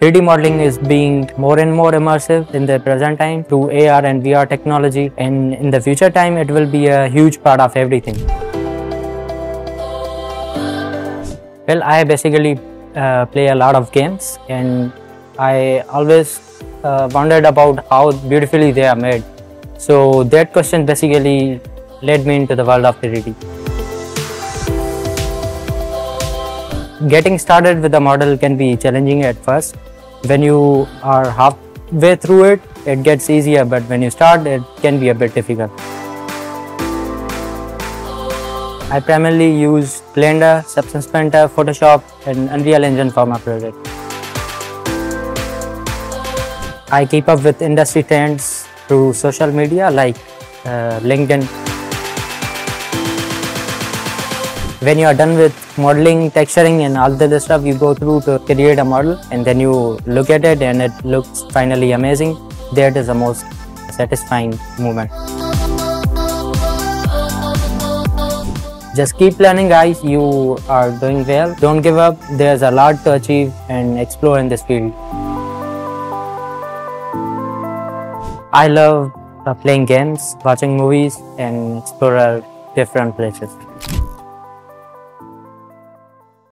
3D modeling is being more and more immersive in the present time through AR and VR technology, and in the future time it will be a huge part of everything. Well, I basically play a lot of games, and I always wondered about how beautifully they are made. So that question basically led me into the world of 3D. Getting started with a model can be challenging at first. When you are halfway through it, it gets easier, but when you start, it can be a bit difficult. I primarily use Blender, Substance Painter, Photoshop, and Unreal Engine for my project. I keep up with industry trends through social media like LinkedIn. When you are done with modeling, texturing and all the other stuff you go through to create a model, and then you look at it and it looks finally amazing, that is the most satisfying moment. Just keep learning, guys. You are doing well. Don't give up. There's a lot to achieve and explore in this field. I love playing games, watching movies and exploring different places.